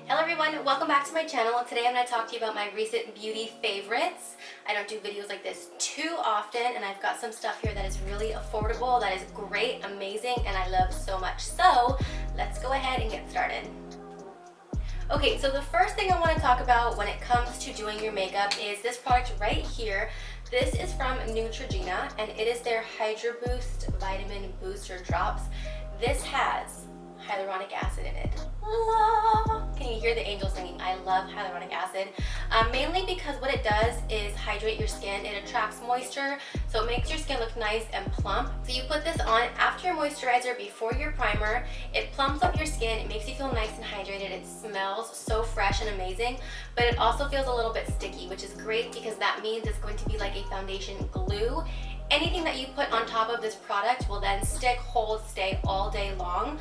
Hello everyone, welcome back to my channel. Today I'm going to talk to you about my recent beauty favorites. I don't do videos like this too often, and I've got some stuff here that is really affordable, that is great, amazing, and I love so much. So let's go ahead and get started. Okay, so the first thing I want to talk about when it comes to doing your makeup is this product right here. This is from Neutrogena, and it is their Hydro Boost Vitamin Booster Drops. This has hyaluronic acid in it. Can you hear the angel singing? I love hyaluronic acid, mainly because what it does is hydrate your skin. It attracts moisture, so it makes your skin look nice and plump. So you put this on after your moisturizer, before your primer. It plumps up your skin, it makes you feel nice and hydrated. It smells so fresh and amazing, but it also feels a little bit sticky, which is great because that means it's going to be like a foundation glue. Anything that you put on top of this product will then stick, hold, stay all day long,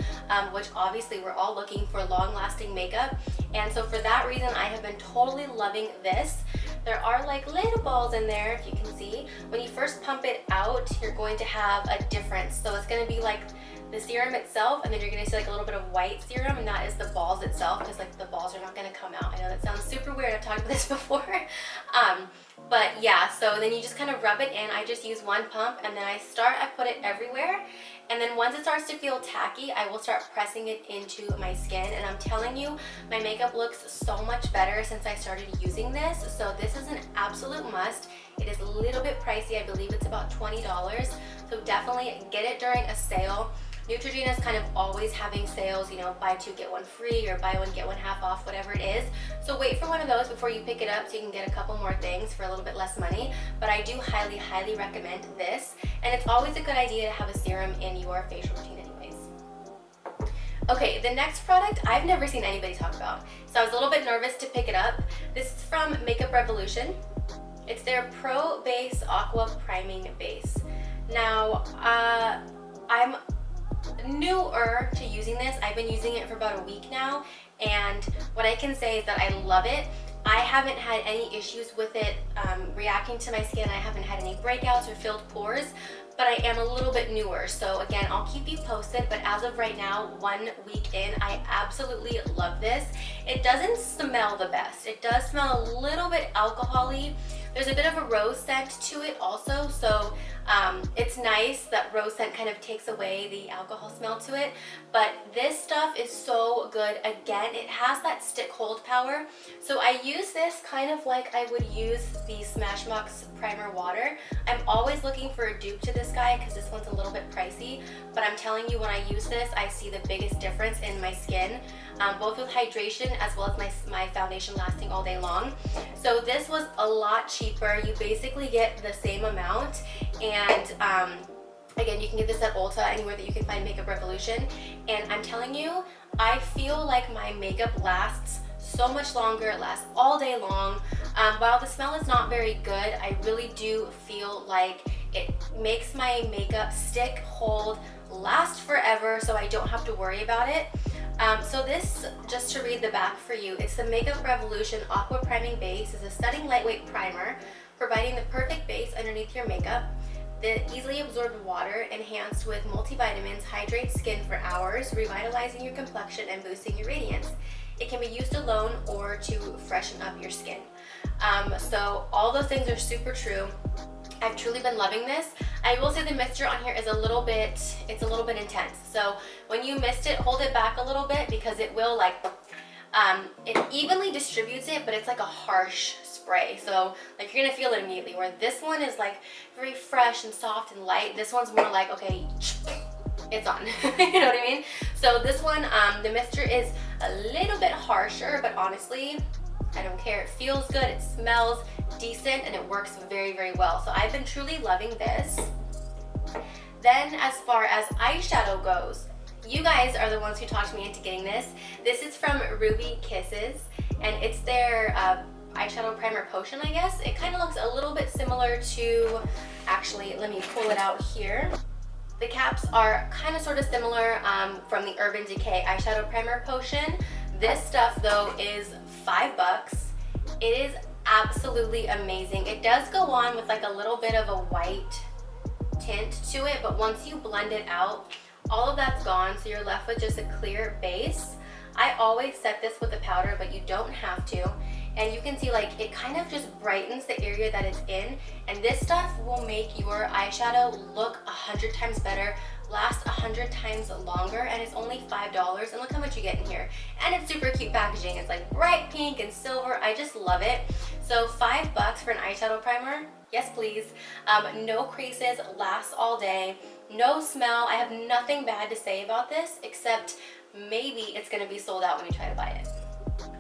which obviously we're all looking for long-lasting makeup. And so for that reason, I have been totally loving this. There are like little balls in there, if you can see. When you first pump it out, you're going to have a difference. So it's going to be like the serum itself, and then you're going to see like a little bit of white serum, and that is the balls itself, because like the balls are not going to come out. I know that sounds super weird. I've talked about this before. But yeah, so then you just kind of rub it in. I just use one pump, and then I put it everywhere. And then once it starts to feel tacky, I will start pressing it into my skin. And I'm telling you, my makeup looks so much better since I started using this. So this is an absolute must. It is a little bit pricey. I believe it's about $20. So definitely get it during a sale. Neutrogena is kind of always having sales, you know, buy two get one free or buy one get one half off, whatever it is. So wait for one of those before you pick it up so you can get a couple more things for a little bit less money. But I do highly, highly recommend this. And it's always a good idea to have a serum in your facial routine anyways. Okay, the next product I've never seen anybody talk about. So I was a little bit nervous to pick it up. This is from Makeup Revolution. It's their Pro Base Aqua Priming Base. Now, I'm newer to using this. I've been using it for about a week now, and what I can say is that I love it. I haven't had any issues with it reacting to my skin. I haven't had any breakouts or filled pores, but I am a little bit newer. So again, I'll keep you posted, but as of right now, 1 week in, I absolutely love this. It doesn't smell the best. It does smell a little bit alcohol-y. There's a bit of a rose scent to it also, so it's nice that rose scent kind of takes away the alcohol smell to it. But this stuff is so good. Again, it has that stick hold power. So I use this kind of like I would use the Smashbox Primer Water. I'm always looking for a dupe to this guy because this one's a little bit pricey. But I'm telling you, when I use this, I see the biggest difference in my skin, both with hydration as well as my foundation lasting all day long. So this was a lot cheaper. You basically get the same amount, and again, you can get this at Ulta, anywhere that you can find Makeup Revolution. And I'm telling you, I feel like my makeup lasts so much longer. It lasts all day long. While the smell is not very good, I really do feel like it makes my makeup stick, hold, last forever, so I don't have to worry about it. So this, just to read the back for you, it's the Makeup Revolution Aqua Priming Base. It's a stunning lightweight primer, providing the perfect base underneath your makeup. The easily absorbed water, enhanced with multivitamins, hydrates skin for hours, revitalizing your complexion and boosting your radiance. It can be used alone or to freshen up your skin. So all those things are super true. I've truly been loving this. I will say the mixture on here is a little bit intense. So when you mist it, hold it back a little bit because it will like, it evenly distributes it, but it's like a harsh spray. So like you're gonna feel it immediately, where this one is like very fresh and soft and light. This one's more like, okay, it's on. You know what I mean? So this one, the mixture is a little bit harsher, but honestly, I don't care. It feels good, it smells decent, and it works very, very well. So I've been truly loving this. Then as far as eyeshadow goes, you guys are the ones who talked me into getting this. This is from Ruby Kisses, and it's their eyeshadow primer potion, I guess. It kind of looks a little bit similar to, actually, let me pull it out here. The caps are kind of sort of similar from the Urban Decay eyeshadow primer potion. This stuff though is $5. It is absolutely amazing. It does go on with like a little bit of a white tint to it, but once you blend it out, all of that's gone, so you're left with just a clear base. I always set this with a powder, but you don't have to. And you can see like it kind of just brightens the area that it's in, and this stuff will make your eyeshadow look 100 times better, last 100 times longer, and it's only $5. And look how much you get in here. And it's super cute packaging. It's like bright pink and silver. I just love it. So $5 for an eyeshadow primer, yes please. No creases, lasts all day, no smell. I have nothing bad to say about this, except maybe it's gonna be sold out when you try to buy it.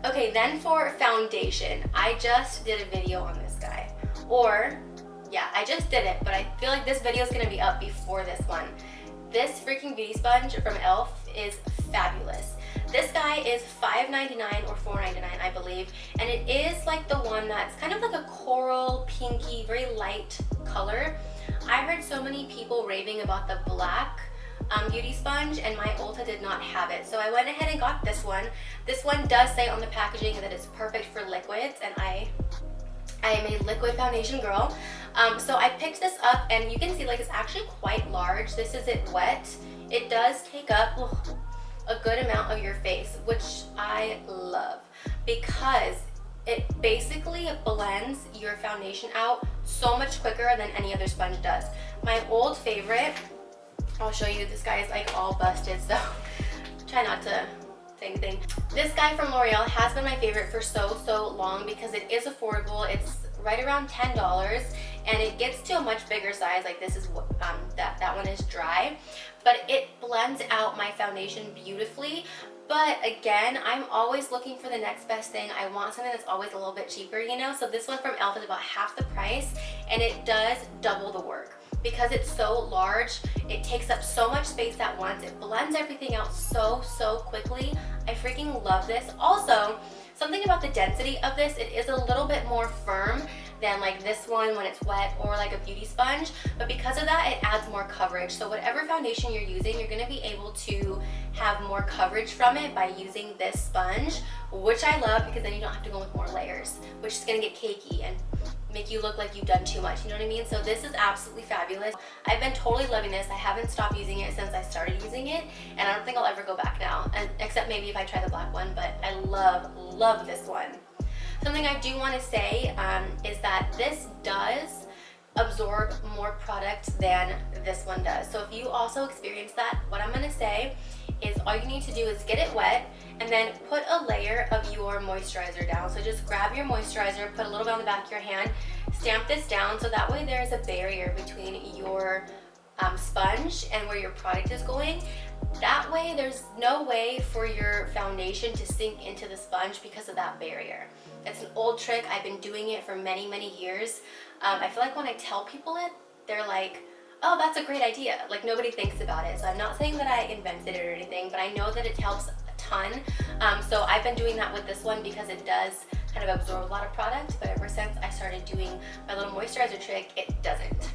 Okay, then for foundation, I just did a video on this guy. Or, yeah, I just did it, but I feel like this video is gonna be up before this one. This freaking beauty sponge from e.l.f. is fabulous. This guy is $5.99 or $4.99, I believe, and it is like the one that's kind of like a coral, pinky, very light color. I heard so many people raving about the black beauty sponge, and my Ulta did not have it, so I went ahead and got this one. This one does say on the packaging that it's perfect for liquids, and I am a liquid foundation girl. So I picked this up, and you can see like it's actually quite large. This isn't wet. It does take up a good amount of your face, which I love, because it basically blends your foundation out so much quicker than any other sponge does. My old favorite, I'll show you, this guy is like all busted, so try not to say anything. This guy from L'Oreal has been my favorite for so long because it is affordable. It's right around $10, and it gets to a much bigger size. Like this is that one is dry, but it blends out my foundation beautifully. But again, I'm always looking for the next best thing. I want something that's always a little bit cheaper, you know? So this one from e.l.f. is about half the price, and it does double the work. Because it's so large, it takes up so much space at once. It blends everything out so quickly. I freaking love this. Also, something about the density of this, it is a little bit more firm than like this one when it's wet, or like a beauty sponge, but because of that, it adds more coverage. So whatever foundation you're using, you're gonna be able to have more coverage from it by using this sponge, which I love, because then you don't have to go with more layers, which is gonna get cakey and make you look like you've done too much, you know what I mean? So this is absolutely fabulous. I've been totally loving this. I haven't stopped using it since I started using it, and I don't think I'll ever go back now, and except maybe if I try the black one, but I love this one. Something I do want to say is that this does absorb more product than this one does. So if you also experience that, what I'm going to say is all you need to do is get it wet and then put a layer of your moisturizer down. So just grab your moisturizer, put a little bit on the back of your hand, stamp this down so that way there's a barrier between your sponge and where your product is going. That way there's no way for your foundation to sink into the sponge because of that barrier. It's an old trick. I've been doing it for many years. I feel like when I tell people it, they're like, oh, that's a great idea. Like nobody thinks about it. So I'm not saying that I invented it or anything, but I know that it helps a ton. So I've been doing that with this one because it does kind of absorb a lot of product, but ever since I started doing my little moisturizer trick, it doesn't.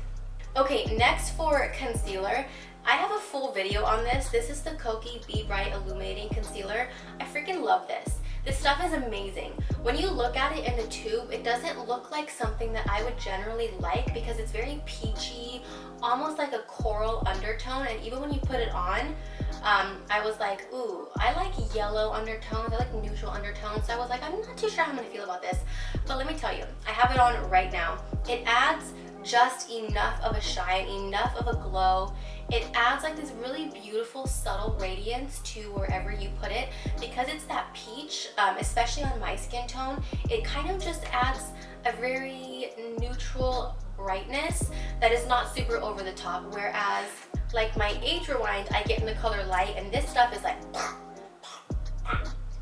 Okay, next for concealer. I have a full video on this. This is the Kokie Be Bright Illuminating Concealer. I freaking love this. This stuff is amazing. When you look at it in the tube, it doesn't look like something that I would generally like because it's very peachy, almost like a coral undertone, and even when you put it on, I was like, ooh, I like yellow undertones, I like neutral undertones, so I was like, I'm not too sure how I'm gonna feel about this. But let me tell you, I have it on right now. It adds just enough of a shine, enough of a glow. It adds like this really beautiful subtle radiance to wherever you put it. Because it's that peach, especially on my skin tone, it kind of just adds a very neutral brightness that is not super over the top. Whereas like my Age Rewind, I get in the color light, and this stuff is like,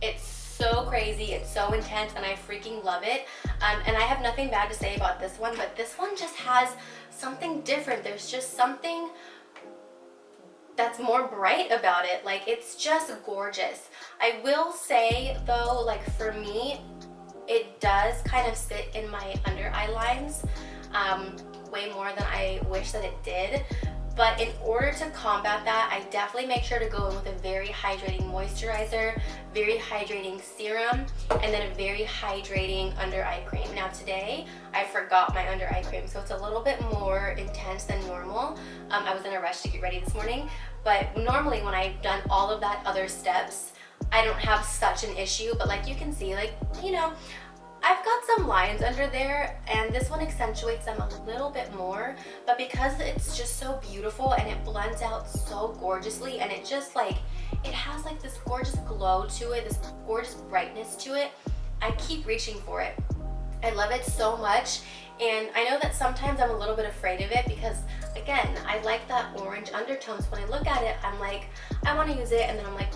it's so crazy, it's so intense, and I freaking love it. And I have nothing bad to say about this one, but this one just has something different. There's just something that's more bright about it. Like, it's just gorgeous. I will say though, like for me, it does kind of sit in my under eye lines way more than I wish that it did. But in order to combat that, I definitely make sure to go in with a very hydrating moisturizer, very hydrating serum, and then a very hydrating under eye cream. Now today, I forgot my under eye cream, so it's a little bit more intense than normal. I was in a rush to get ready this morning, but normally when I've done all of that other steps, I don't have such an issue, but like you can see, like, you know, I've got some lines under there, and this one accentuates them a little bit more, but because it's just so beautiful and it blends out so gorgeously, and it just like, it has like this gorgeous glow to it, this gorgeous brightness to it, I keep reaching for it. I love it so much, and I know that sometimes I'm a little bit afraid of it because, again, I like that orange undertone, so when I look at it, I'm like, I want to use it, and then I'm like,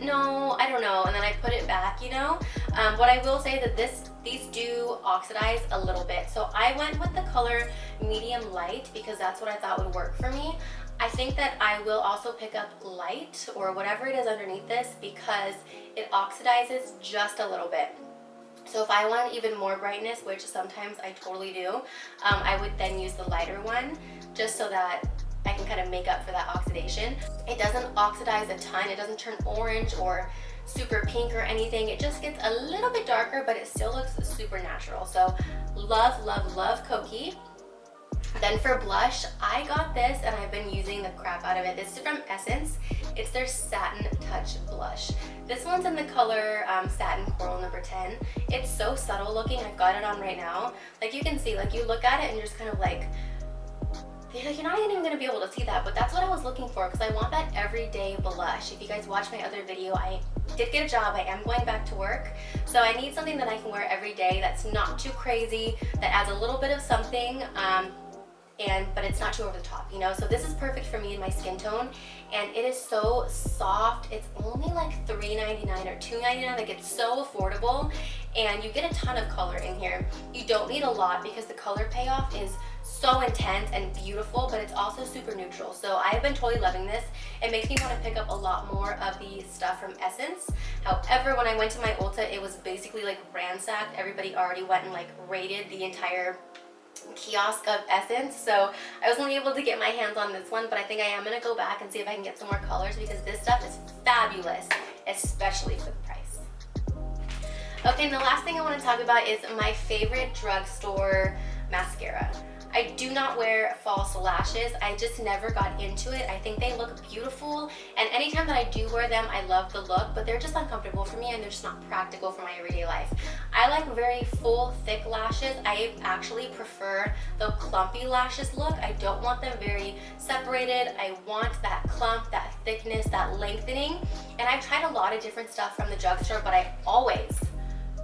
no, I don't know, and then I put it back, you know? But I will say that these do oxidize a little bit, so I went with the color medium light because that's what I thought would work for me. I think that I will also pick up light or whatever it is underneath this because it oxidizes just a little bit. So if I want even more brightness, which sometimes I totally do, I would then use the lighter one just so that I can kind of make up for that oxidation. It doesn't oxidize a ton, it doesn't turn orange or super pink or anything. It just gets a little bit darker, but it still looks super natural. So love, love, love Koki. Then for blush, I got this and I've been using the crap out of it. This is from Essence. It's their Satin Touch Blush. This one's in the color Satin Coral number 10. It's so subtle looking. I've got it on right now. Like you can see, like you look at it and you're just kind of like, you're not even going to be able to see that, but that's what I was looking for because I want that everyday blush. If you guys watch my other video, I did get a job. I am going back to work. So I need something that I can wear every day that's not too crazy, that adds a little bit of something, but it's not too over the top, you know? So this is perfect for me and my skin tone, and it is so soft. It's only like $3.99 or $2.99. Like, it's so affordable, and you get a ton of color in here. You don't need a lot because the color payoff is so intense and beautiful, but it's also super neutral. So I've been totally loving this. It makes me want to pick up a lot more of the stuff from Essence. However, when I went to my Ulta, it was basically like ransacked. Everybody already went and like raided the entire kiosk of Essence, so I wasn't able to get my hands on this one, but I think I am going to go back and see if I can get some more colors because this stuff is fabulous, especially for the price. Okay, and the last thing I want to talk about is my favorite drugstore mascara. I do not wear false lashes. I just never got into it. I think they look beautiful, and anytime that I do wear them, I love the look, but they're just uncomfortable for me and they're just not practical for my everyday life. I like very full, thick lashes. I actually prefer the clumpy lashes look. I don't want them very separated. I want that clump, that thickness, that lengthening, and I've tried a lot of different stuff from the drugstore, but I always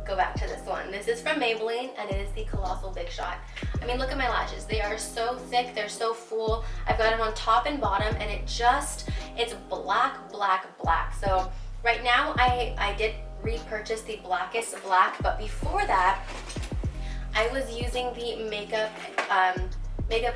go back to this one. This is from Maybelline, and it is the Colossal Big Shot. I mean, look at my lashes. They are so thick, they're so full. I've got it on top and bottom, and it's black, black, black. So right now, I did repurchase the blackest black, but before that, I was using the Makeup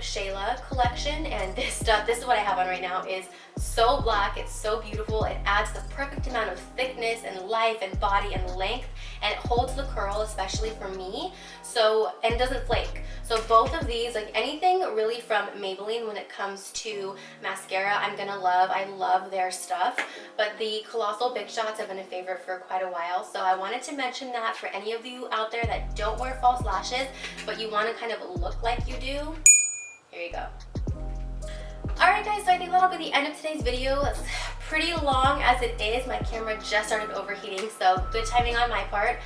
Shayla collection, and this is what I have on right now. Is so black, it's so beautiful. It adds the perfect amount of thickness and life and body and length, and it holds the curl, especially for me, so, and it doesn't flake. So both of these, like anything really from Maybelline when it comes to mascara, I'm gonna love. I love their stuff, but the Colossal Big Shots have been a favorite for quite a while, so I wanted to mention that for any of you out there that don't wear false lashes but you want to kind of look like you do. Here you go. Alright guys, so I think that'll be the end of today's video. It's pretty long as it is. My camera just started overheating, so good timing on my part.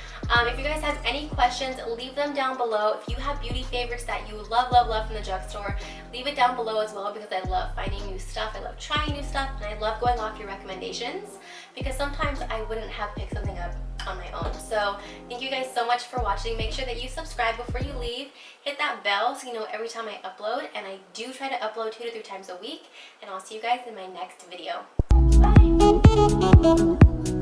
If you guys have any questions, leave them down below. If you have beauty favorites that you love, love, love from the drugstore, leave it down below as well, because I love finding new stuff, I love trying new stuff, and I love going off your recommendations, because sometimes I wouldn't have picked something up on my own. So thank you guys so much for watching. Make sure that you subscribe before you leave. Hit that bell so you know every time I upload, and I do try to upload 2 to 3 times a week, and I'll see you guys in my next video. Bye!